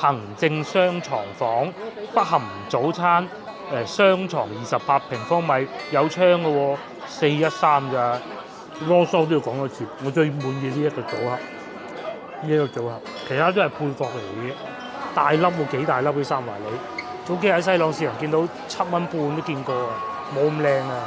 行政雙床房，不含早餐。雙床28平方米，有窗嘅喎，413咋，囉嗦都要講多次。我最滿意呢一個組合，其他都係配角嚟嘅，大粒喎，幾大粒啲三華李。早幾日喺西朗市場見到7蚊半都見過啊，冇咁靚啊。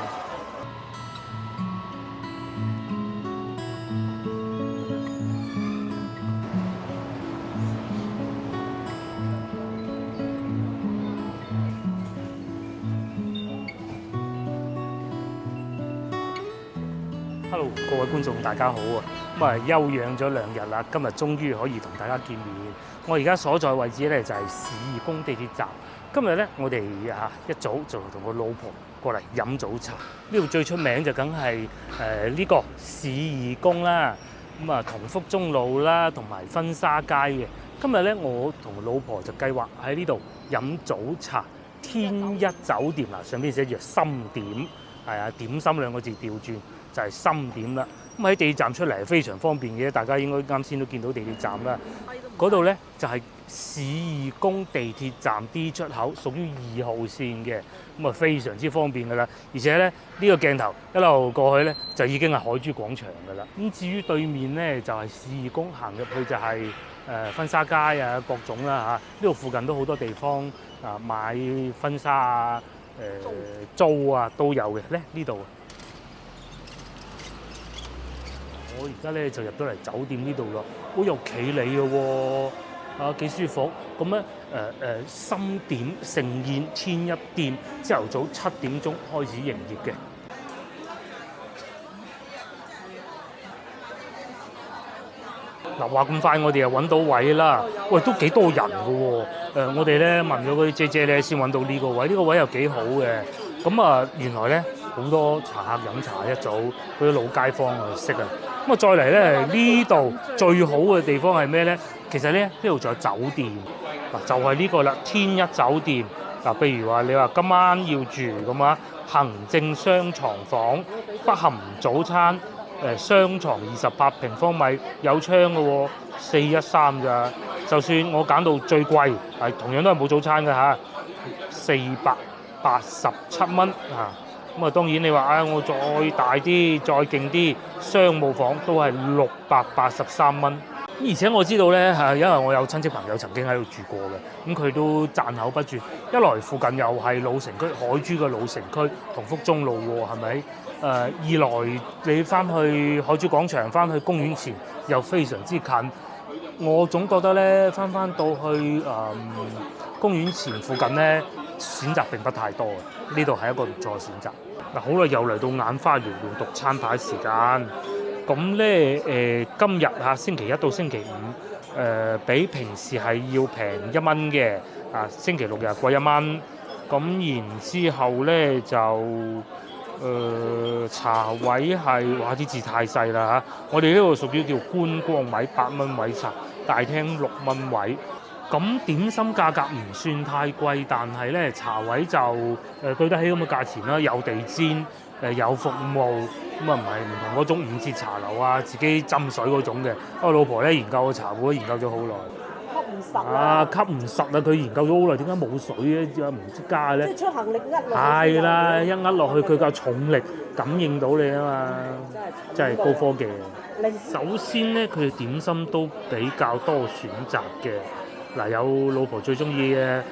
Hello， 各位觀眾大家好啊！咁啊休養咗2日啦，今日終於可以同大家見面。我而家所在位置咧就係市義宮地鐵站。今日咧我哋一早就同個老婆過嚟飲早茶。呢度最出名就梗係呢個市義宮啦，咁啊同福中路啦，同埋婚紗街嘅。今日咧我同老婆就計劃喺呢度飲早茶。天一酒店嗱，上邊寫住心點，係啊，點心兩個字調轉。就係心點啦，咁喺地鐵站出嚟係非常方便嘅，大家應該啱先都見到地鐵站啦。嗰度咧就係市義宮地鐵站 D 出口，屬於2號線嘅，咁啊非常之方便噶啦。而且咧呢個鏡頭一路過去咧就已經係海珠廣場噶啦。咁至於對面咧就係市義宮，行入去就係婚紗街啊各種啦嚇。呢度附近都好多地方啊買婚紗啊租啊都有嘅咧呢度。我而家咧就入到嚟酒店呢度咯，好有企理嘅喎，幾舒服。咁咧心點盛宴天一店，朝頭早7點鐘開始營業嘅。嗱話咁快，我哋又揾到位啦。喂，都幾多人嘅喎。我哋咧問咗嗰啲姐姐咧，先揾到呢個位。呢個位又幾好嘅。咁啊，原來咧好多茶客飲茶一早，嗰啲老街坊啊識啊。咁啊，再嚟咧呢度最好嘅地方係咩咧？其實咧呢度仲有酒店嗱，就係呢個啦，天一酒店嗱。譬如話你話今晚要住咁啊，行政雙床房，不含早餐，雙床28平方米，有窗嘅喎，413咋。就算我揀到最貴，係同樣都係冇早餐嘅嚇，487蚊嚇。咁啊，當然你話我再大啲、再勁啲，商務房都係683蚊。而且我知道咧因為我有親戚朋友曾經喺度住過嘅，咁佢都讚口不絕。一來附近又係老城區，海珠嘅老城區，同福中路喎，係咪？二來你翻去海珠廣場，翻去公園前又非常之近。我總覺得咧，翻到去公園前附近咧，選擇並不太多嘅。呢度係一個唔錯嘅選擇。嗱，好啦，又嚟到眼花繚亂讀餐牌時間。咁咧今日星期1到星期5，比平時係要平1蚊嘅。星期6日貴1蚊。咁然之後咧就茶位係哇啲字太細啦嚇。我哋呢度屬於叫觀光位，8蚊位茶，大廳6蚊位。咁點心價格唔算太貴，但係咧茶位就對得起咁嘅價錢啦，有地氈，有服務，咁啊唔同嗰種5折茶樓啊，自己斟水嗰種嘅。我老婆咧研究個茶壺研究咗好耐，吸唔實啊！佢研究咗好耐，點解冇水嘅？唔知加咧？即係出行力呃落去。係啦，一呃落去佢夠重力感應到你啊嘛，真係高科技。首先咧，佢點心都比較多選擇嘅。嗱，有老婆最中意嘅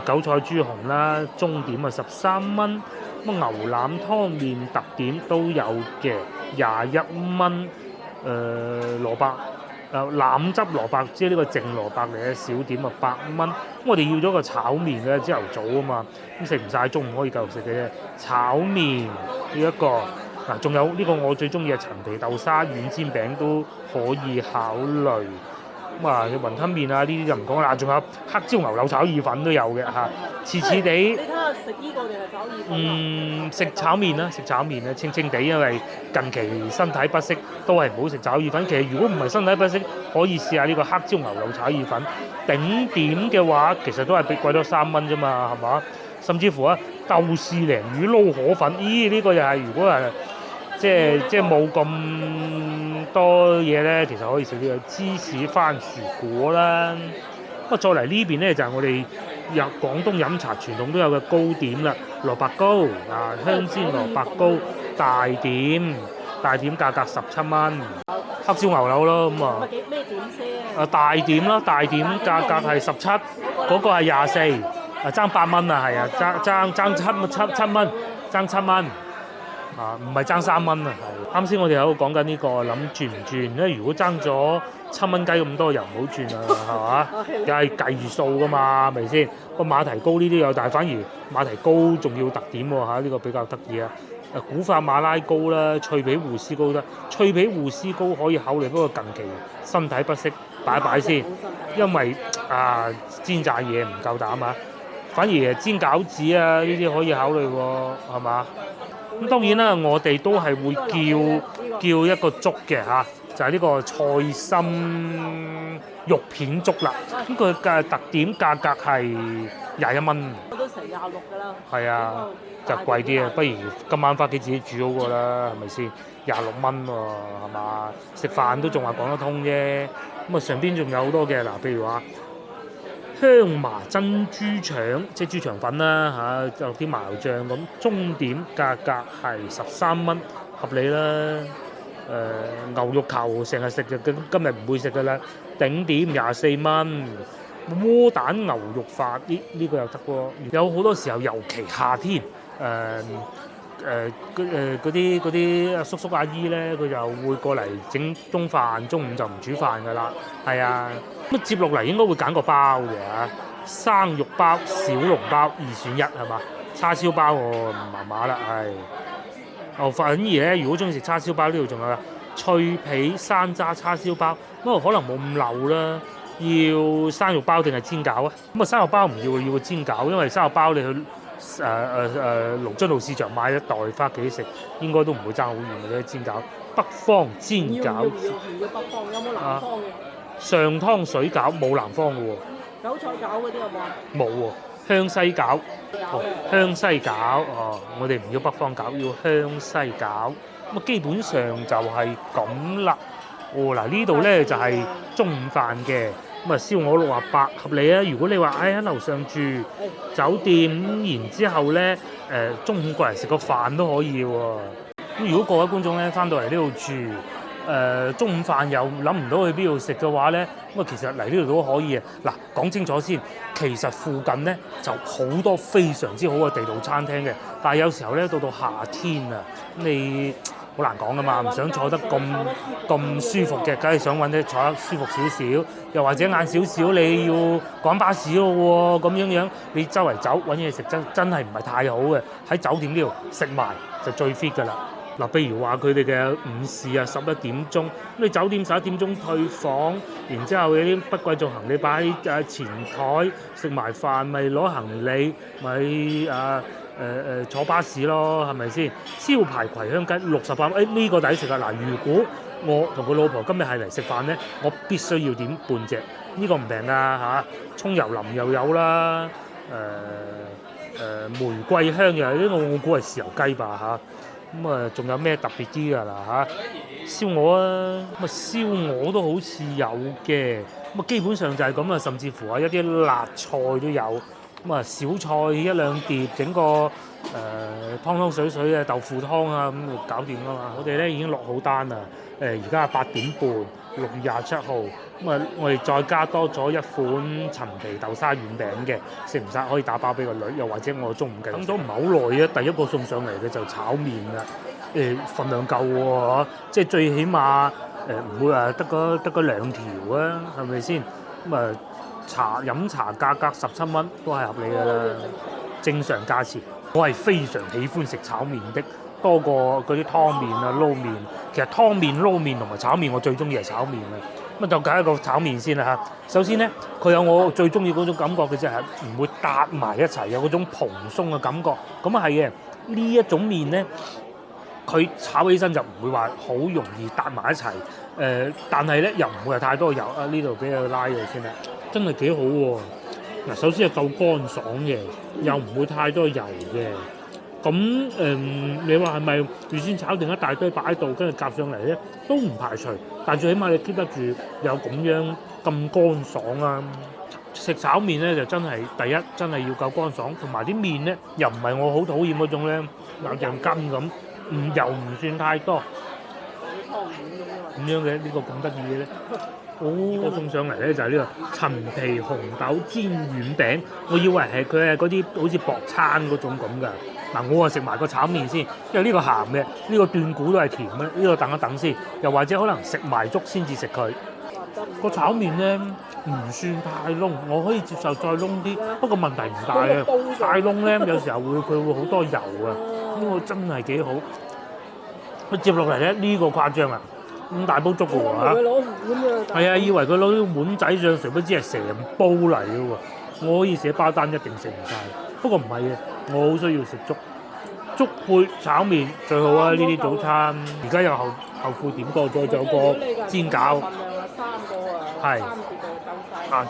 韭菜豬紅啦，中點啊13蚊。咁牛腩湯麵特點都有嘅，21蚊。蘿蔔腩汁蘿蔔，即係呢個淨蘿蔔嚟嘅小點啊8蚊。咁我哋要咗個炒麵嘅，朝頭早啊嘛，咁食唔晒，中午可以繼續食嘅啫。炒麵呢一個嗱，仲有呢個我最中意嘅陳皮豆沙軟煎餅都可以考慮。咁啊，雲吞麵啊，呢啲就唔講啦。仲有黑椒牛柳炒意粉都有嘅嚇，似地。你睇下食呢個定係炒意粉？食炒麵啦，食炒麵啦，清清地，因為近期身體不適，都係唔好食炒意粉。其實如果唔係身體不適，可以試下呢個黑椒牛柳炒意粉。頂點嘅話，其實都係比貴咗3蚊啫嘛，係嘛？甚至乎豆豉鯪魚撈河粉，呢個又係如果係即係冇咁多嘢咧，其實可以食呢個芝士番薯果啦。咁再嚟呢邊咧就係我哋廣東飲茶傳統都有嘅糕點啦，蘿蔔糕啊，香煎蘿蔔糕大點價格17蚊，黑燒牛柳咯咁啊。咩點先？大點啦，大點價格係17，嗰個係24，爭8蚊啊，係啊，爭7蚊，爭7蚊。唔係爭3蚊啊！啱先我哋喺度講緊呢個，諗轉唔轉咧？如果爭咗7蚊雞咁多，又唔好轉啊，係嘛？又係計數噶嘛，係咪先？個馬蹄糕呢啲有，但係反而馬蹄糕仲要特點喎嚇，呢個比較得意啊！古法馬拉糕啦，脆皮芋絲糕得，脆皮芋絲糕可以考慮，不過近期身體不適，擺一擺先，因為煎炸嘢唔夠膽啊！反而煎餃子啊呢啲可以考慮喎，係嘛？咁當然啦，我哋都係會叫一個粥嘅嚇，就係呢個菜心肉片粥啦。咁佢嘅特點價格係21蚊。我都成26㗎啦。係啊，就貴啲啊，不如今晚翻屋企自己煮好過啦，係咪先？26蚊喎，係嘛？食飯都仲話講得通啫。咁上邊仲有好多嘅嗱，譬如話香麻珍珠腸，即係豬腸粉啦嚇，有啲麻油醬咁，中點價格係13蚊，合理啦。牛肉球成日食就今日唔會食㗎啦，頂點24蚊。窩蛋牛肉飯呢個又得喎，有好多時候尤其夏天嗰啲叔叔阿姨咧，佢就會過嚟整中飯，中午就唔煮飯㗎啦。係啊，咁接落嚟應該會揀個包嘅嚇，生肉包、小籠包2選1係嘛？叉燒包我麻麻啦，係。反而咧，如果中意食叉燒包，呢度仲有脆皮山楂叉燒包，不過可能冇咁漏啦。要生肉包定係煎餃啊？咁生肉包唔要個煎餃，因為生肉包你去龍津路市場買一袋翻屋企食，應該都唔會爭好遠嘅啫。煎餃，北方煎餃。要北方，有冇南方嘅？上湯水餃冇南方嘅喎。韭菜餃嗰啲有冇啊？冇喎，香西餃。香西餃我哋唔要北方餃，要香西餃。咁基本上就係咁啦。嗱呢度咧就係中午飯嘅，咁燒鵝68合理啊！如果你話喺樓上住酒店，然之後咧中午過嚟食個飯都可以喎。咁如果各位觀眾咧翻到嚟呢度住，中午飯又諗唔到去邊度食嘅話咧，咁其實嚟呢度都可以啊！嗱，講清楚先，其實附近咧就好多非常之好嘅地道餐廳嘅，但係有時候咧到夏天啊，你好難講噶嘛，唔想坐得咁舒服嘅，梗係想揾啲坐得舒服少少，又或者晏少少你要趕巴士咯喎，咁樣你周圍走揾嘢食真係唔係太好嘅，喺酒店呢度食埋就最 fit 噶啦。嗱，譬如話佢哋嘅午市啊11點鐘，咁你酒店11點鐘退房，然之後有啲不貴重行李擺喺前台，食埋飯咪攞行李咪坐巴士咯，係咪先？燒排葵香雞68蚊，呢個抵食啊！嗱，如果我同佢老婆今日係嚟食飯咧，我必須要點半隻，呢個唔平啊嚇！蔥油淋又有啦，玫瑰香又有，呢個我估係豉油雞吧嚇。咁仲有咩特別啲㗎啦嚇？燒鵝啊，咁燒鵝都好似有嘅，咁基本上就係咁啊，甚至乎一啲辣菜都有。咁小菜1-2碟，整個湯湯水水嘅豆腐湯啊，咁就搞掂啦嘛。我哋咧已經落好單啦，而家係8點半，6月27號。咁我哋再加多咗一款陳皮豆沙軟餅嘅，食唔晒可以打包俾個女，又或者我中午計等咗唔係好耐啊，第一個送上嚟嘅就炒麵啦。份量夠喎，即係最起碼唔會話得嗰2條啊，係咪先？咁飲茶價格17蚊都係合理㗎啦，正常價錢。我係非常喜歡食炒麵的，多過嗰啲湯麵啊撈麵。其實湯麵撈麵同埋炒麵，我最中意係炒麵啊。咁就揀一個炒麵先啦嚇。首先咧，佢有我最中意嗰種感覺嘅，就係唔會搭埋一齊，有嗰種蓬鬆嘅感覺。咁啊係嘅，呢一種麵咧，佢炒起身就唔會話好容易搭埋一齊。但係咧又唔會係太多油啊。呢度俾佢拉咗先啦。真係幾好喎！嗱，首先係夠乾爽嘅，又唔會太多油嘅。咁你話係咪預先炒定一大堆擺喺度，跟住夾上嚟咧，都唔排除。但最起碼你 keep 得住有咁樣咁乾爽啊！食炒麵咧就真係第一真係要夠乾爽，同埋啲麵咧又唔係我好討厭嗰種咧有橡筋咁，又唔算太多。咁樣嘅呢個咁得意嘅咧，我送上嚟咧就係呢個陳皮紅豆煎軟餅，我以為係佢係嗰啲好似薄餐嗰種咁㗎。嗱，我啊食埋個炒麵先，因為呢個鹹嘅，呢個斷估都係甜嘅，呢個等一等先，又或者可能食埋粥先至食佢。個炒麵咧唔算太燶，我可以接受再燶啲，不過問題唔大啊。太燶咧有時候佢會好多油啊，呢個真係幾好。佢接落嚟咧呢個誇張啊，咁大煲粥嘅喎嚇。係啊，以為佢攞啲碗仔上，誰不知係成煲嚟嘅喎。我可以寫包單一定食唔晒，不過唔係嘅，我好需要食粥，粥配炒麵最好啊！呢啲早餐而家又後悔點過咗，仲有個煎餃。係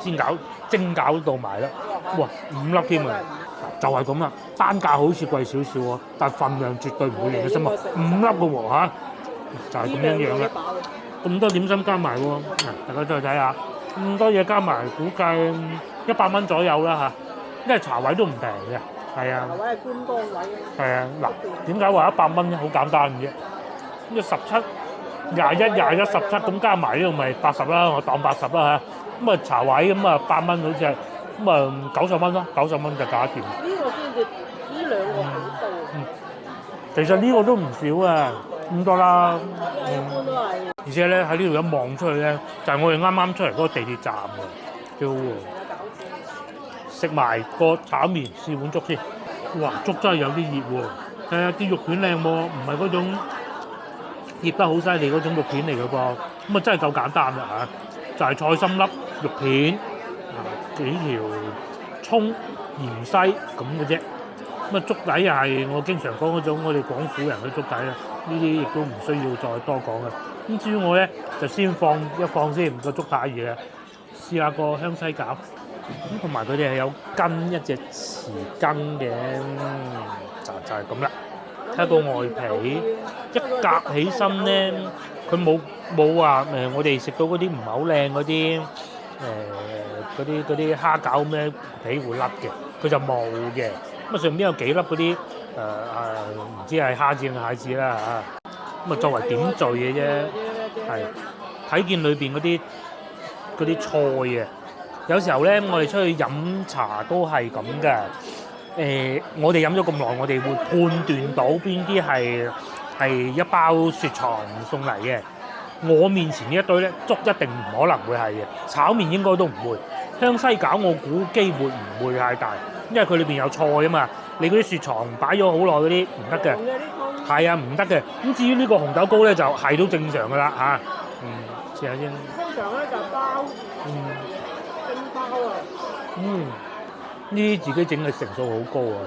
煎餃蒸餃到埋啦，哇5粒添啊！就係咁啦，單價好似貴少少喎，但份量絕對唔會令你失望。5粒嘅喎嚇，就係咁樣啦。咁多點心加埋喎，大家再睇下，咁多嘢加埋，估計100蚊左右啦嚇，因為茶位都唔平嘅，係啊。茶位係觀光位。係啊，嗱，點解話100蚊咧？好簡單嘅啫，咁17、21、21、17咁加埋呢度咪80啦，我當80啦嚇。咁啊茶位咁啊8蚊好似係，咁啊90蚊咯，90蚊就搞掂。呢個先至，呢兩個好多。其實呢個都唔少啊，咁多啦。一般都係。而且咧喺呢度一望出去咧，就係我哋啱啱出嚟嗰個地鐵站嘅，幾好喎。食埋個炒麵，試碗粥先。哇，粥真係有啲熱喎。係啊，啲肉片靚喎，唔係嗰種醃得好犀利嗰種肉片嚟嘅噃。咁啊真係夠簡單啦嚇。就係菜心粒、肉片、幾條葱、芫茜咁嘅啫。咁啊粥底又係我經常講嗰種我哋廣府人嘅粥底啦。呢啲亦都唔需要再多講啦。咁至於我咧就先放先個粥太熱啦，試下個香西餃。咁同埋佢哋係有跟一隻匙羹嘅，就係咁啦。睇下個外皮一夾起身咧，佢冇話我哋食到嗰啲唔係好靚嗰啲嗰啲蝦餃咩皮會甩嘅，佢就冇嘅。咁啊上邊有幾粒嗰啲唔知係蝦子定蟹子啦嚇。咁啊作為點綴嘅啫，係睇見裏邊嗰啲菜啊。有時候咧，我哋出去飲茶都係咁嘅。我哋飲咗咁耐，我哋會判斷到邊啲係一包雪藏送嚟嘅。我面前呢一堆咧，粥一定唔可能會係嘅，炒麵應該都唔會。香西餃我估機會唔會太大，因為佢裏邊有菜啊嘛。你嗰啲雪藏擺咗好耐嗰啲唔得嘅，係啊唔得嘅。咁至於呢個紅豆糕咧，就係都正常噶啦嚇。試下先。通常咧就包。呢啲自己整嘅成數好高啊！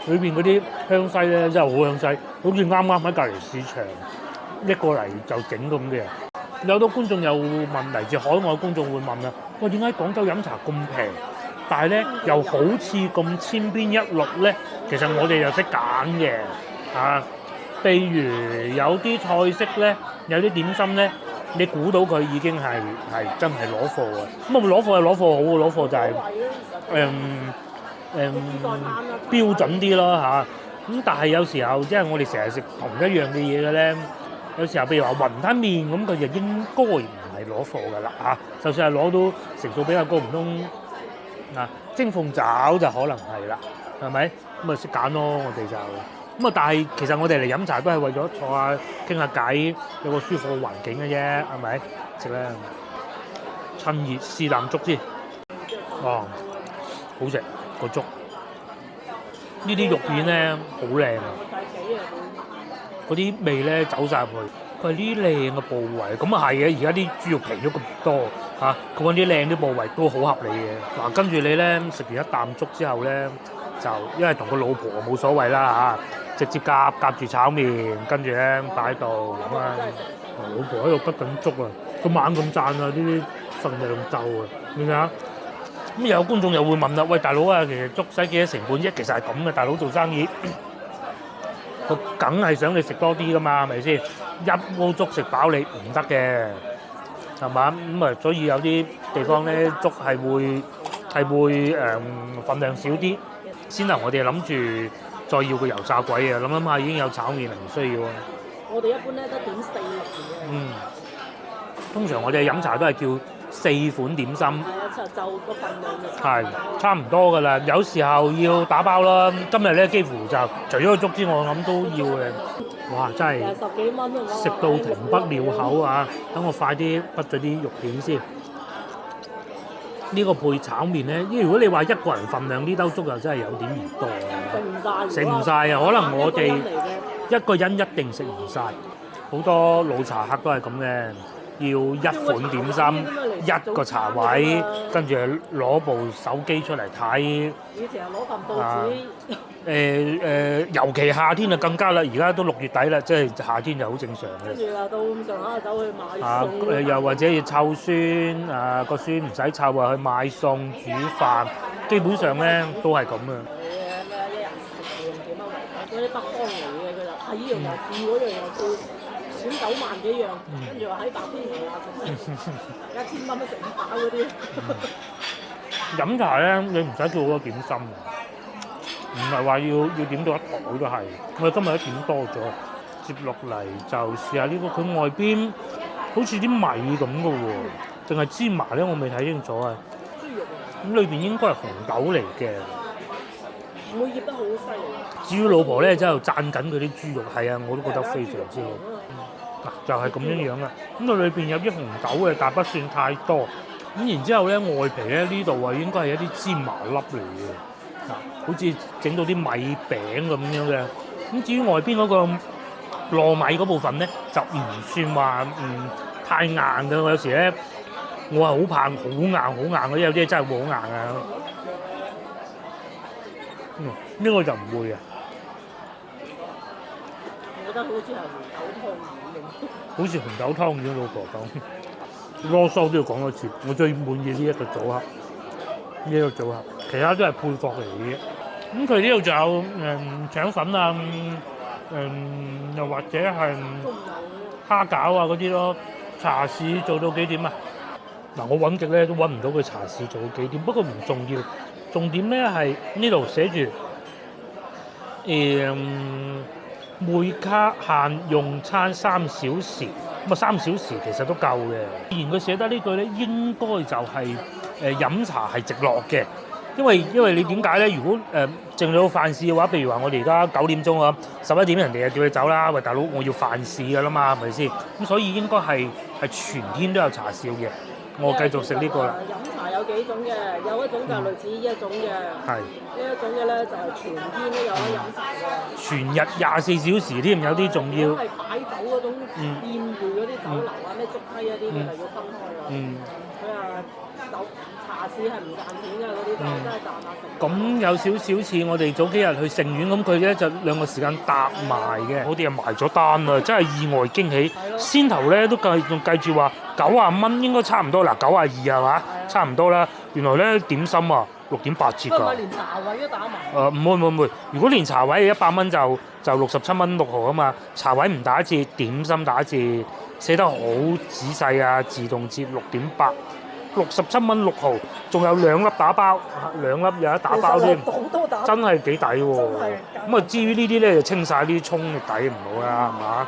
裏邊嗰啲香西咧真係好香西，好似啱啱喺隔離市場拎過嚟就整咁嘅。有好多觀眾又問，嚟自海外觀眾會問啊：喂，點解廣州飲茶咁平，但係咧又好似咁千篇一律咧？其實我哋又識揀嘅嚇。譬如有啲菜式咧，有啲點心咧。你估到佢已經係真係攞貨嘅，咁啊攞貨係攞貨好嘅，攞貨就係標準啲咯嚇。咁但係有時候即係我哋成日食同一樣嘅嘢嘅咧，有時候譬如話雲吞麵咁，佢就應該唔係攞貨㗎啦嚇。就算係攞到成數比較高，唔通蒸鳳爪就可能係啦，係咪？咁啊識揀咯，我哋就。咁啊！但係其實我哋嚟飲茶都係為咗坐下傾下偈，有個舒服嘅環境嘅啫，係咪？食咧，趁熱試啖粥先。哦，好食個粥。呢啲肉片咧好靚啊！嗰啲味咧走晒入去。佢係啲靚嘅部位，咁啊係嘅。而家啲豬肉平咗咁多嚇，佢揾啲靚啲部位都好合理嘅。嗱，跟住你咧食完一啖粥之後咧，就因為同個老婆冇所謂啦嚇，直接夾住炒麵，跟住咧擺喺度咁啊。老婆喺度滗緊粥啊，佢猛咁讚啊！呢啲份量夠啊，明唔明啊？咁有觀眾又會問啦：喂，大佬啊，其實粥使幾多成本啫？其實係咁嘅，大佬做生意，佢梗係想你食多啲噶嘛，係咪先？一鍋粥食飽你唔得嘅，係嘛？咁啊，所以有啲地方咧粥係會係會份量少啲。先頭我哋諗住再要個油炸鬼啊，諗下已經有炒麵啦，唔需要啊。我哋一般咧都點4類嘅。通常我哋飲茶都係叫4款點心。係啊，就個份量就係差唔多㗎啦，有時候要打包啦。今日咧幾乎就除咗個粥之外，我諗都要嘅。哇！真係10幾蚊啊！食到停不了口啊！等我快啲畢咗啲肉片先。呢個配炒麵咧，如果你話一個人份量呢兜粥又真係有點唔多啊！食唔晒啊！可能我哋一個人一定食唔晒。好多老茶客都係咁嘅。要一款點心，一個茶位，跟住攞部手機出嚟睇。以前係攞份報紙。尤其夏天就更加啦，而家都6月底啦，即係夏天就好正常嘅。跟住啊，到咁上下走去買餸。又或者要湊孫，個孫唔使湊啊，去買餸煮飯，基本上咧都係咁啊。一日食2幾蚊嗰啲北方嚟嘅，佢就係呢樣又試，嗰樣又試。選9萬幾樣，跟住話喺白天嚟話食，1000蚊都食唔飽嗰啲。飲茶咧，你唔使叫好多點心，唔係話要點到一枱都係。我哋今日都點多咗，接落嚟就試下呢個。佢外邊好似啲米咁嘅喎，淨係芝麻咧，我未睇清楚啊。豬肉咁裏邊應該係紅豆嚟嘅。唔會醃得好犀利。至於老婆咧，真係讚緊佢啲豬肉，係啊，我都覺得非常之好。就係咁樣樣啦。咁佢裏邊有啲紅豆嘅，但不算太多。咁然之後咧，外皮咧呢度啊，應該係一啲芝麻粒嚟嘅，好似整到啲米餅咁樣嘅。咁至於外邊嗰個糯米嗰部分咧，就唔算話太硬嘅。我有時咧，我係好怕好硬嗰啲，有啲真係會好硬啊。呢個就唔會啊。我覺得好似係紅豆湯咁。好似紅豆湯咁，老婆講囉嗦都要講多次。我最滿意呢一個組合，其他都係配角嚟嘅。咁佢呢度就有腸粉啊，又或者係蝦餃啊嗰啲咯。茶市做到幾點啊？嗱，我揾極咧都揾唔到佢茶市做到幾點，不過唔重要。重點咧係呢度寫住每卡限用餐3小時，咁啊3小時其實都夠嘅。既然佢寫得呢句咧，應該就係飲茶係直落嘅，因為你點解咧？如果剩到飯市嘅話，譬如話我哋而家9點鐘啊，11點人哋就叫你走啦，喂大佬我要飯市㗎啦嘛，係咪先？咁所以應該係全天都有茶銷嘅。我繼續食呢個啦。飲茶有幾種嘅，有一種就係類似呢一種嘅。係。呢一種嘅咧就係全天都有得飲茶嘅。全日24小時添，有啲仲要。係擺酒嗰種宴會嗰啲酒樓啊，咩竹溪嗰啲，佢就要分開㗎。佢話酒茶市係唔賺錢㗎，嗰啲就真係賺下食。咁有少少似我哋早幾日去盛苑咁，佢咧就2個時間搭埋嘅。我哋又埋咗單啦，真係意外驚喜。先頭咧都仲計住話90蚊應該差唔多嗱，92係嘛？差唔多啦。原來咧點心啊6.8折㗎。唔係連茶位都打埋。唔會。如果連茶位100蚊就67蚊6毫啊嘛。茶位唔打折，點心打折，寫得好仔細啊！自動折6.8。67蚊6毫，仲有2粒打包，2粒有得打包添，真係幾抵喎！咁啊，至於呢啲咧就清晒啲葱嘅底唔好啦，係嘛？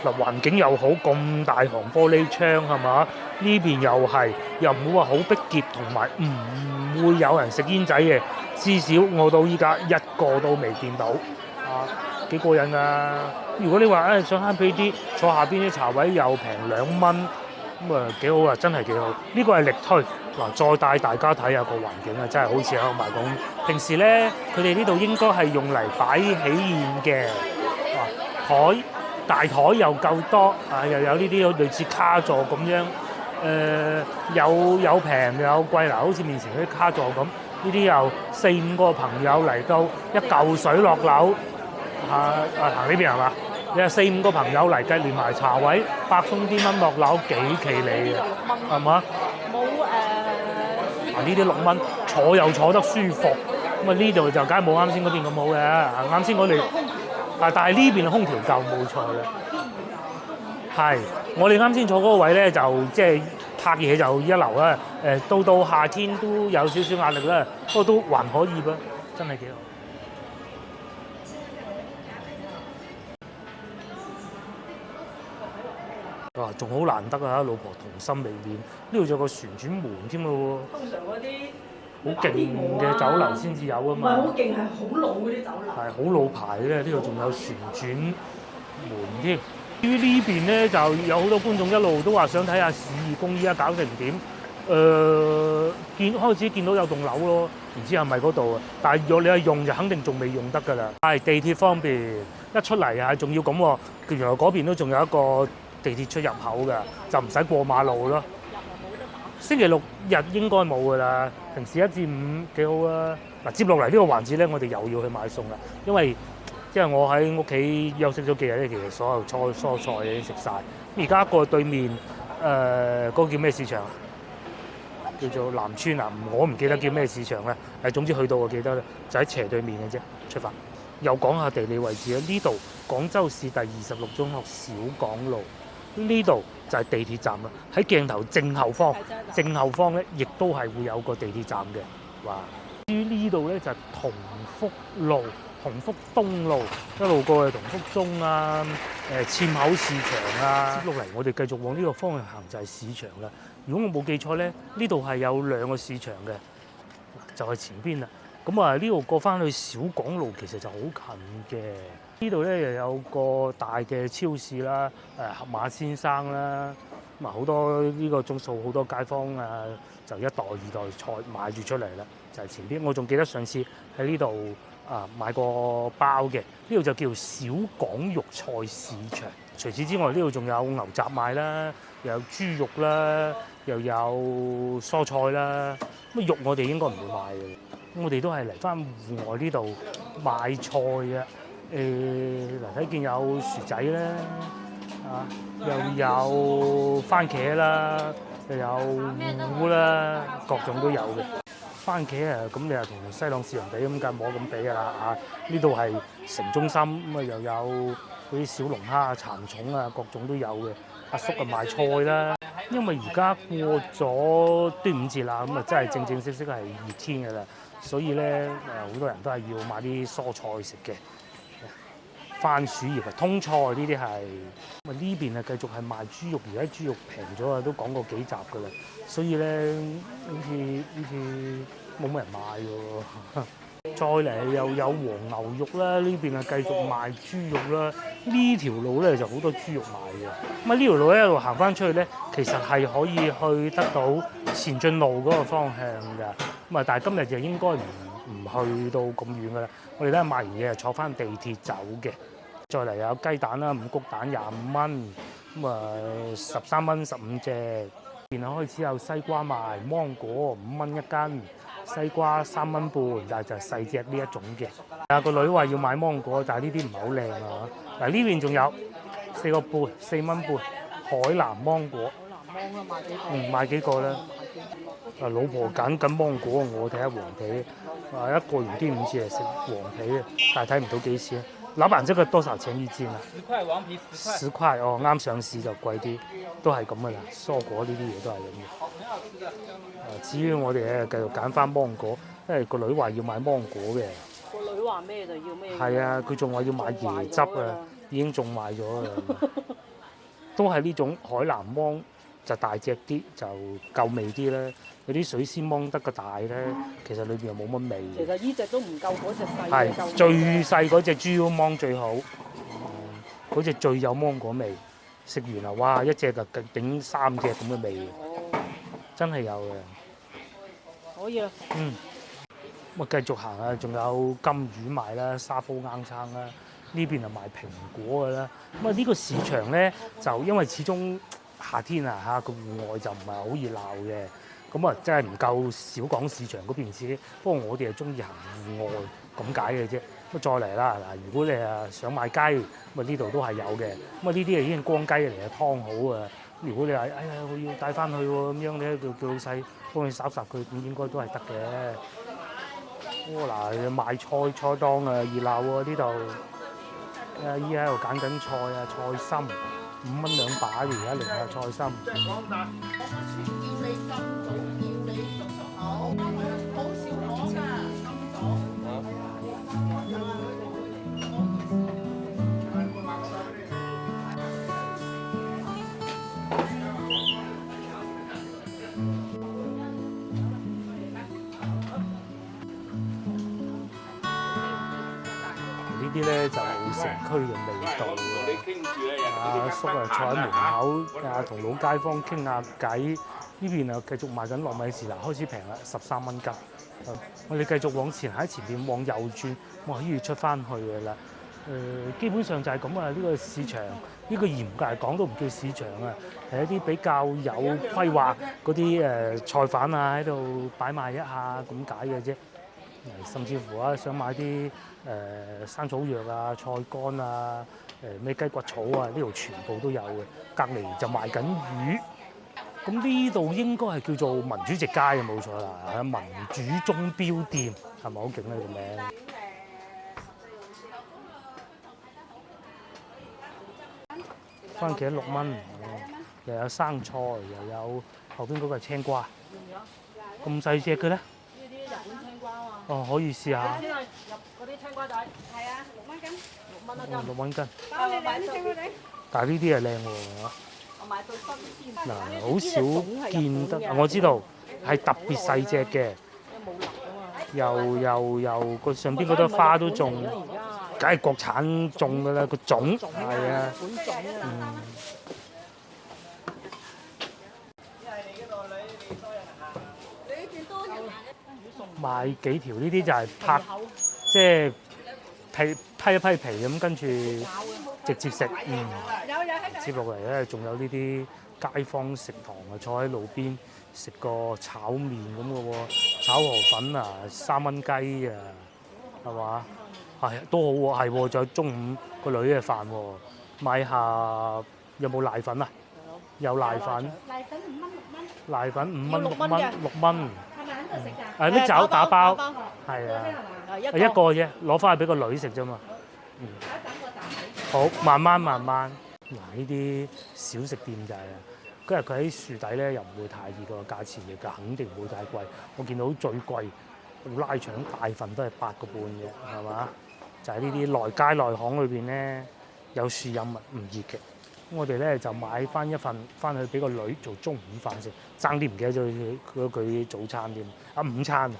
嗱，環境又好，咁大行玻璃窗係嘛？呢邊又係，又唔會話好逼傑，同埋唔會有人食煙仔嘅，至少我到依家一個都未見到，幾過癮㗎！如果你話想慳皮啲，坐下邊啲茶位又平2蚊。咁啊幾好啊，真係幾好！呢個係力推嗱，再帶大家睇下個環境啊，真係好似喺度賣咁。平時咧，佢哋呢度應該係用嚟擺喜宴嘅，台大台又夠多啊，又有呢啲類似卡座咁樣，有平有貴嗱，好似面前嗰啲卡座咁，呢啲又4-5個朋友嚟到一嚿水落樓，行呢邊係嘛？你係4-5個朋友嚟計，連埋茶位100鬆啲蚊落樓，幾企理嘅，係嘛？冇呢啲6蚊，坐又坐得舒服。咁啊呢度就梗係冇啱先嗰邊咁好嘅。啱先我哋但係呢邊空調夠冇錯啦。係，我哋啱先坐嗰個位咧就即係拍嘢就一流啦。到夏天都有少少壓力啦，不過都還可以噃，真係幾好。哇！仲好難得啊，老婆童心未泯。呢度仲有個旋轉門添咯喎。通常嗰啲好勁嘅酒樓先至有啊嘛。唔係好勁，係好老嗰啲酒樓。係好老牌嘅，呢度仲有旋轉門添。至於呢邊咧，就有好多觀眾一路都話想睇下市義宮依家搞成點。開始見到有棟樓咯，唔知係咪嗰度啊？但係若你係用就肯定仲未用得㗎啦。係地鐵方便，一出嚟啊仲要咁喎，原來嗰邊都仲有一個地鐵出入口㗎，就唔使過馬路咯。星期六日應該冇㗎啦，平時1至5幾好啊。嗱，接落嚟呢個環節咧，我哋又要去買餸啦，因為我喺屋企休息咗幾日咧，其實所有蔬菜已經食晒。而家過對面嗰個叫咩市場？叫做南村啊，我唔記得叫咩市場咧。總之去到我記得咧，就喺斜對面嘅啫。出發又講下地理位置啦。呢度廣州市第26中學小港路，呢度就係地鐵站啦。喺鏡頭正後方咧，亦都係會有個地鐵站嘅。哇！至於呢度咧就係同福路、同福東路，一路過去同福中啊、硤口市場啊。接落嚟我哋繼續往呢個方向行就係市場啦。如果我冇記錯咧，呢度係有2個市場嘅，就係前邊啦。咁啊，呢度過翻去小港路其實就好近嘅。呢度咧又有個大嘅超市啦，盒馬先生啦，咁啊好多呢個鐘數好多街坊啊，就一袋2袋菜買住出嚟啦。就係前邊，我仲記得上次喺呢度買過包嘅。呢度就叫小港肉菜市場。除此之外，呢度仲有牛雜賣啦，又有豬肉啦，又有蔬菜啦。咁肉我哋應該唔會買嘅，我哋都係嚟翻戶外呢度買菜啊。嗱，睇見有薯仔啦，又有番茄啦，又有糊啦，各種都有嘅。番茄啊，咁你又同西朗市場比咁，梗係冇咁比㗎啦。呢度係城中心，咁啊又有嗰啲小龍蝦啊、蠶蟲啊，各種都有嘅。阿叔啊賣菜啦，因為而家過咗端午節啦，咁啊真係正式係熱天㗎啦，所以咧好多人都係要買啲蔬菜食嘅。番薯葉啊，通菜呢啲係。咁啊呢邊啊繼續係賣豬肉，而家豬肉平咗啊，都講過幾集㗎啦，所以咧好似冇乜人買喎。再嚟又有黃牛肉啦，呢邊啊繼續賣豬肉啦。呢條路咧就好多豬肉賣嘅。咁啊呢條路一路行翻出去咧，其實係可以去得到前進路嗰個方向㗎。咁啊，但係今日就應該唔去到咁遠㗎啦。我哋咧買完嘢就坐翻地鐵走嘅。再嚟有雞蛋啦，五穀蛋25蚊，咁啊13蚊15隻。然後開始有西瓜賣，芒果5蚊一斤，西瓜3蚊半，但係就係細隻呢一種嘅。個女話要買芒果，但係呢啲唔係好靚啊。嗱呢邊仲有4個半，4蚊半，海南芒果。海南芒啊，賣幾個啦？老婆揀緊芒果，我睇下黃皮。一過完端午節嚟食黃皮啊，但係睇唔到幾錢。老闆，這個多少錢一斤啊？10塊黃皮10塊哦，啱上市就貴啲，都係咁噶啦。蔬果呢啲嘢都係咁嘅。至於我哋咧，繼續揀翻芒果，因為個女話要買芒果嘅。個女話咩就要咩？係啊，佢仲話要買椰汁啊，已經種賣咗啦。都係呢種海南芒，就大隻啲，就夠味啲啦。有啲水仙芒得個大咧，其實裏邊又冇乜味。其實呢隻都唔夠嗰隻細嘅夠味。係最細嗰隻豬腰芒最好，嗰隻最有芒果味。食完啊，哇！一隻就頂3隻咁嘅味，真係有嘅。可以啊。咁啊繼續行啊，仲有金魚賣啦，沙煲罌罉啦。呢邊就賣蘋果㗎啦。咁啊呢個市場咧，就因為始終夏天啊嚇，個戶外就唔係好熱鬧嘅。咁啊，真係唔夠小港市場嗰邊似。不過我哋係中意行戶外咁解嘅啫。咁再嚟啦嗱，如果你想買雞，咁啊呢度都係有嘅。咁啊呢啲係已經乾雞嚟嘅，劏好啊。如果你話我要帶翻去喎，咁樣你叫老細幫你烚佢，咁應該都係得嘅。嗱，賣菜檔啊熱鬧喎呢度。依家喺度揀緊菜啊，菜心5蚊2把，而家零下菜心。呢啲咧就係城區嘅味道啊！阿叔啊坐喺門口啊，同老街坊傾下偈。呢邊啊繼續賣緊糯米糍啦，開始平啦，13蚊斤。我哋繼續往前喺前邊往右轉，我可以出翻去嘅啦。基本上就係咁啊！呢個市場，呢個嚴格嚟講都唔叫市場啊，係一啲比較有規劃嗰啲菜販啊喺度擺賣一下咁解嘅啫。甚至乎啊，想買啲生草藥啊、菜乾啊、咩雞骨草啊，呢度全部都有嘅。隔離就賣緊魚。咁呢度應該係叫做民主直街嘅，冇錯啦，民主鐘錶店係咪好勁呢個名？番茄6蚊，又有生菜，又有後邊嗰個青瓜，咁細隻嘅咧？呢啲日本青瓜啊嘛。哦，可以試下。先係入嗰啲青瓜仔。係啊，6蚊斤。6蚊一斤。6蚊斤。包你買啲青瓜仔。但係呢啲係靚喎。我買到新鮮。嗱，好少見得，我知道係特別細隻嘅。冇粒啊嘛。又個上邊嗰朵花都種。梗係國產種㗎啦，個種係啊。買幾條呢啲就係拍，即係批一批皮咁，跟住直接食。接落嚟咧，仲有呢啲街坊食堂啊，坐喺路邊食個炒麵咁嘅喎，炒河粉啊，3蚊雞啊，係嘛？係都好喎，係喎，仲有中午個女嘅飯喎，買下有冇瀨粉啊？有瀨粉。瀨粉5蚊6蚊。瀨粉5蚊6蚊6蚊。係咪喺度食㗎？拎走打包。係啊。一個啫，攞翻去俾個女食啫嘛。好，慢慢。嗱，呢啲小食店就係啊，今日佢喺樹底咧，又唔會太熱個價錢嘅，肯定唔會太貴。我見到最貴拉腸大份都係8個半嘅，係嘛？就係呢啲內街內巷裏邊咧，有樹蔭啊，唔熱嘅。我哋咧就買翻一份翻去俾個女做中午飯食，爭啲唔記得咗佢早餐添啊，午餐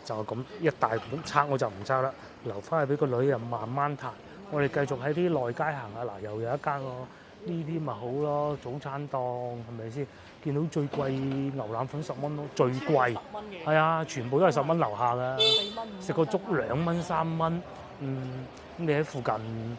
就係咁一大盤測我就唔測啦，留翻去俾個女又慢慢彈。我哋繼續喺啲內街行下，嗱又有一間喎，呢啲咪好咯，早餐檔係咪先？見到最貴牛腩粉10蚊咯，最貴係啊，全部都係10蚊樓下㗎，食個粥2蚊3蚊，咁你喺附近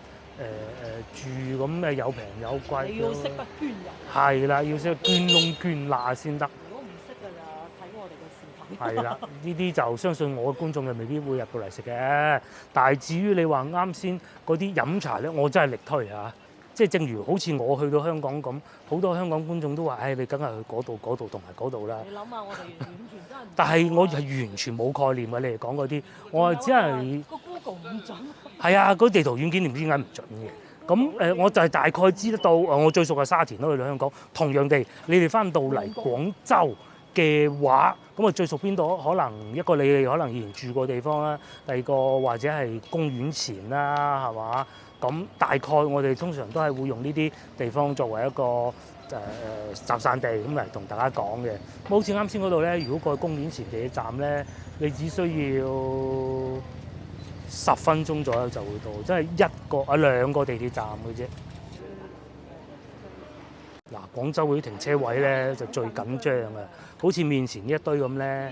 住咁有平有貴。你要識得捐人。係啦，要識得捐窿捐罅先得。如果唔識㗎就睇我哋嘅視頻。係啦，呢啲就相信我嘅觀眾就未必會入到嚟食嘅。但係至於你話啱先嗰啲飲茶咧，我真係力推嚇。即係正如好似我去到香港咁，好多香港觀眾都話：你梗係去嗰度同埋嗰度啦。你諗下，我哋完全真係。但係我係完全冇概念嘅，你哋講嗰啲，我係只係個 Google 唔準。係啊，嗰地圖軟件唔知點解唔準嘅。咁我就係大概知得到，我最熟係沙田咯，去到香港。同樣地，你哋翻到嚟廣州嘅話，咁啊最熟邊度？可能一個你哋可能以前住過地方啦，第二個或者係公園前啦，係嘛？咁大概我哋通常都係會用呢啲地方作為一個集散地咁嚟同大家講嘅。好似啱先嗰度咧，如果過去公園前地鐵站咧，你只需要10分鐘左右就會到，即係2個地鐵站嘅啫。嗱，廣州嗰啲停車位咧就最緊張啊！好似面前呢一堆咁咧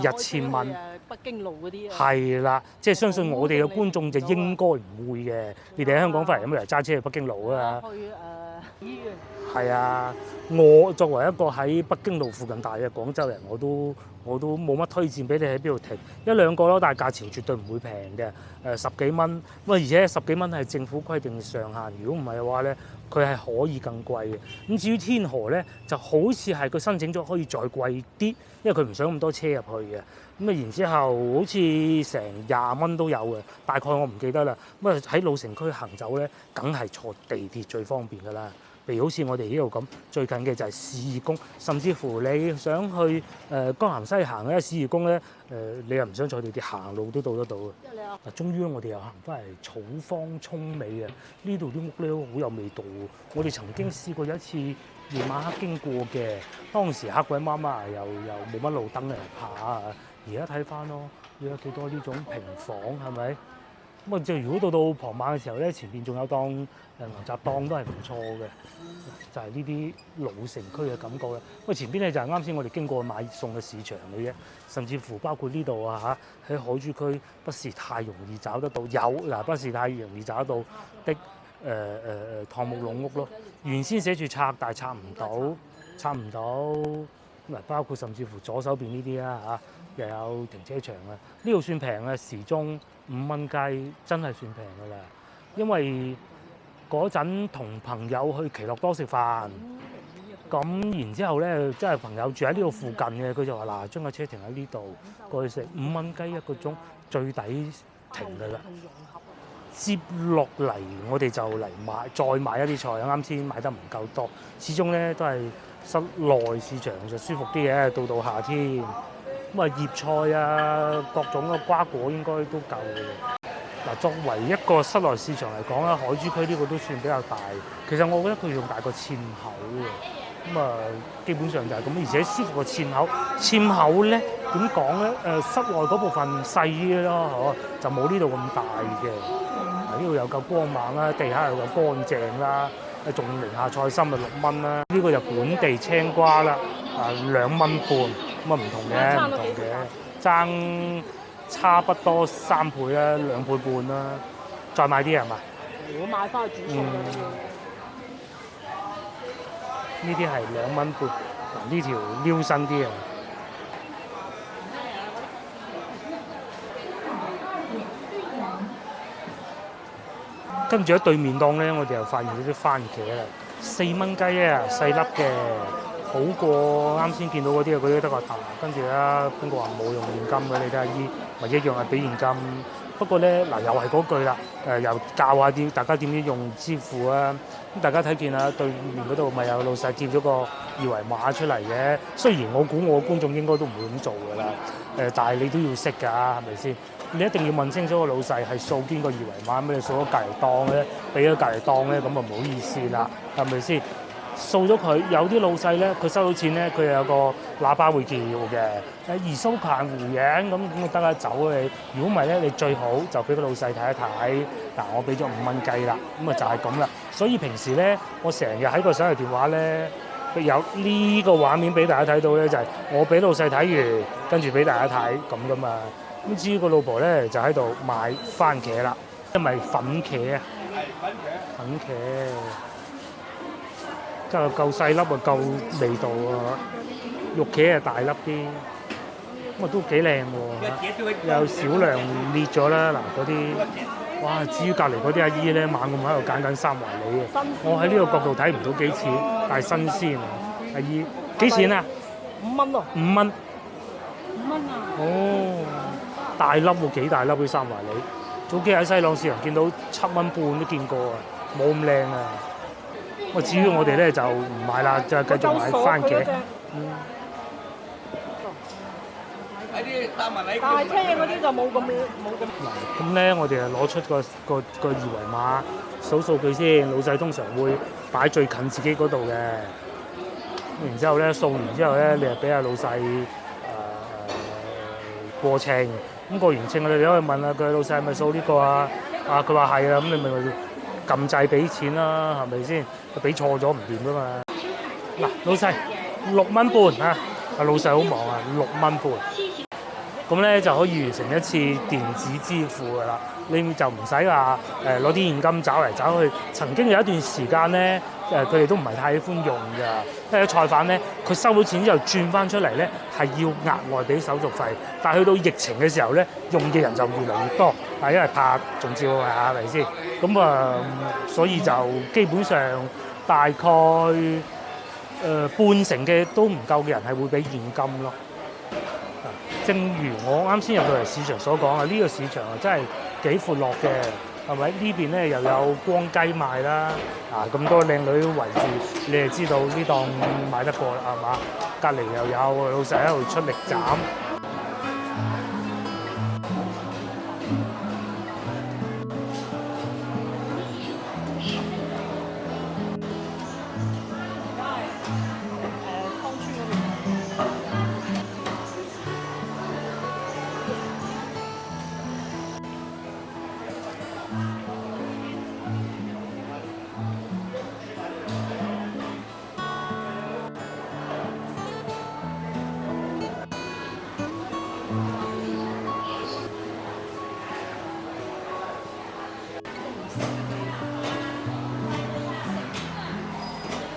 ，1000蚊。北京路嗰啲啊。係啦，即係相信我哋嘅觀眾就應該唔會嘅。你哋喺香港翻嚟有冇嚟揸車去北京路啊？去醫院。係啊，我作為一個喺北京路附近大嘅廣州人，我都冇乜推薦俾你喺邊度停1-2個咯，但係價錢絕對唔會平嘅。10幾蚊，而且10幾蚊係政府規定上限，如果唔係嘅話咧，佢係可以更貴嘅。咁至於天河咧，就好似係佢申請咗可以再貴啲，因為佢唔想咁多車入去嘅。咁然之後好似成20蚊都有嘅，大概我唔記得啦。咁喺老城區行走咧，梗係坐地鐵最方便㗎啦。譬如好似我哋呢度咁，最近嘅就係市義宮，甚至乎你想去江南西行咧，市義宮咧你又唔想坐地鐵，行路都到得到嘅。嗱，終於我哋又行翻嚟草芳涌尾啊！呢度啲屋咧好有味道喎。我哋曾經試過有一次夜晚黑經過嘅，當時黑鬼媽媽又冇乜路燈嚟爬啊！而家睇翻咯，有幾多呢種平房係咪？咁啊，即係如果到傍晚嘅時候咧，前邊仲有檔牛雜檔都係唔錯嘅，就係呢啲老城區嘅感覺啦。咁啊，前邊咧就係啱先我哋經過買餸嘅市場嘅啫，甚至乎包括呢度啊嚇，喺海珠區不是太容易找得到，有嗱不是太容易找得到的塘木籠屋咯。原先寫住拆，但係拆唔到。咁啊，包括甚至乎左手邊呢啲啊嚇，又有停車場啊，呢度算平啊，時鐘5蚊雞真係算平㗎啦。因為嗰陣同朋友去奇樂多食飯，咁然之後咧，即係朋友住喺呢度附近嘅，佢就話嗱，將個車停喺呢度，過去食5蚊雞一個鐘，最抵停㗎啦。接落嚟，我哋就嚟再買一啲菜，啱先買得唔夠多，始終咧都係室內市場就舒服啲嘅，到夏天咁啊，葉菜啊，各種嘅瓜果應該都夠嘅。嗱，作為一個室內市場嚟講咧，海珠區呢個都算比較大。其實我覺得佢仲大過堑口嘅，咁啊，基本上就係咁，而且舒服過堑口。堑口咧點講咧？室內嗰部分細啲咯，就冇呢度咁大嘅。呢度有夠光猛啦，地下又夠乾淨啦，仲寧夏菜心就6蚊啦。呢個就本地青瓜啦，2蚊半，咁啊唔同嘅，爭差不多3倍啦，2倍半啦。再買啲係嘛？如果買翻去煮餸呢啲係2蚊半，嗱呢條撩身啲啊！跟住喺對面檔咧，我哋又發現咗啲番茄啦，4蚊雞啊，細粒嘅，好過啱先見到嗰啲啊，嗰啲得個頭。跟住啦，邊個話冇用現金嘅？你睇下依，咪一樣係俾現金。不過咧，嗱又係嗰句啦，又教下啲大家點樣用支付啊。咁大家睇見啊，對面嗰度咪有老細貼咗個二維碼出嚟嘅。雖然我估我觀眾應該都唔會咁做㗎啦，但係你都要識㗎，係咪先？你一定要問清楚個老細係掃邊個二維碼，咁你掃咗隔離檔咧，俾咗隔離檔咧，咁啊唔好意思啦，係咪先？掃咗佢，有啲老細咧，佢收到錢咧，佢有個喇叭會叫嘅，移收盤胡影咁就得啦，走你。如果唔係咧，你最好就俾個老細睇一睇。嗱，我俾咗5蚊雞啦，咁啊就係咁啦。所以平時咧，我成日喺個手提電話咧，有呢個畫面俾大家睇到咧，就係我俾老細睇完，跟住俾大家睇咁噶嘛。咁至於個老婆咧，就喺度買番茄啦，因為粉茄啊，粉茄。真係夠細粒啊，夠味道啊！肉茄係大粒啲，咁啊都幾靚喎，有少量裂咗啦。嗱嗰啲，哇！至於隔離嗰啲阿姨咧，猛咁喺度揀緊三華李啊！我喺呢個角度睇唔到幾錢，但係新鮮啊！阿姨幾錢啊？5蚊咯。5蚊。5蚊啊！哦，大粒喎，幾大粒啲三華李？早幾日喺西朗市場見到7蚊半都見過啊，冇咁靚啊！至於我哋咧就唔買啦，就繼續買番茄。大車嗰啲就冇咁。嗱，咁咧我哋就攞出個二維碼，數數據先。老細通常會擺最近自己嗰度嘅，然之後咧掃完之後咧，你就俾阿老細過稱。咁過完稱，我哋可以問下佢老細係咪掃呢個啊？佢話係啊，咁你咪撳掣俾錢啦，係咪先？佢俾錯咗唔掂噶嘛。嗱，老細6蚊半啊！阿老細好忙啊，6蚊半。咁咧就可以完成一次電子支付噶啦。你就唔使話攞啲現金找嚟找去。曾經有一段時間咧，佢哋都唔係太喜歡用㗎。因為菜販咧，佢收到錢之後轉翻出嚟咧，係要額外俾手續費。但係去到疫情嘅時候咧，用嘅人就越嚟越多，因為怕中招啊，係咪先？咁所以就基本上大概半成嘅都唔夠嘅人係會俾現金咯。正如我啱先入到嚟市場所講啊，呢個市場啊真係幾闊落嘅，係咪？呢邊咧又有光雞賣啦，咁多靚女圍住，你就知道呢檔買得過啦，係嘛？隔離又有老細喺度出力斬。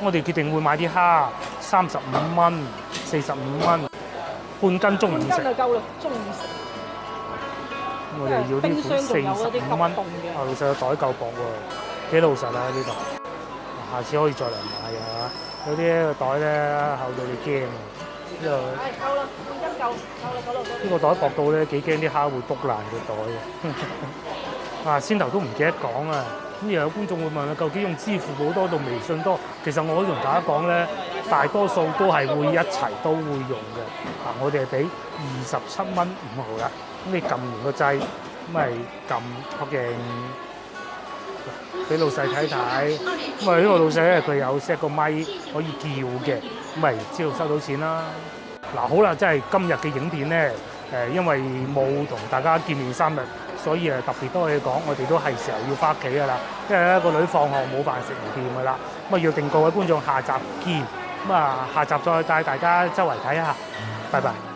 我哋決定會買啲蝦，35蚊、45蚊，半斤中午食。半斤就夠啦，中午食。我哋要啲款45蚊。啊，老細個袋夠薄喎，幾老實啊呢度。下次可以再嚟買啊！有啲個袋咧厚到你驚啊！呢度夠啦，半斤夠啦，嗰度。呢個袋薄到咧幾驚啲蝦會篤爛個袋嘅。啊，先頭都唔記得講啊！咁又有觀眾會問啦，究竟用支付寶多到微信多？其實我可以同大家講咧，大多數都係會一齊都會用嘅。嗱，我哋係俾27蚊5毫啦。咁你撳完個掣，咁咪撳確認，俾老細睇睇。咁啊呢個老細咧，佢有 set 個咪可以叫嘅，咁咪知道收到錢啦。嗱好啦，即係今日嘅影片咧，因為冇同大家見面3日。所以特別多嘢講，我哋都係時候要翻屋企㗎啦，因為咧個女放學冇飯食唔掂㗎啦。咁啊約定各位觀眾下集見，咁啊下集再帶大家周圍睇下，拜拜。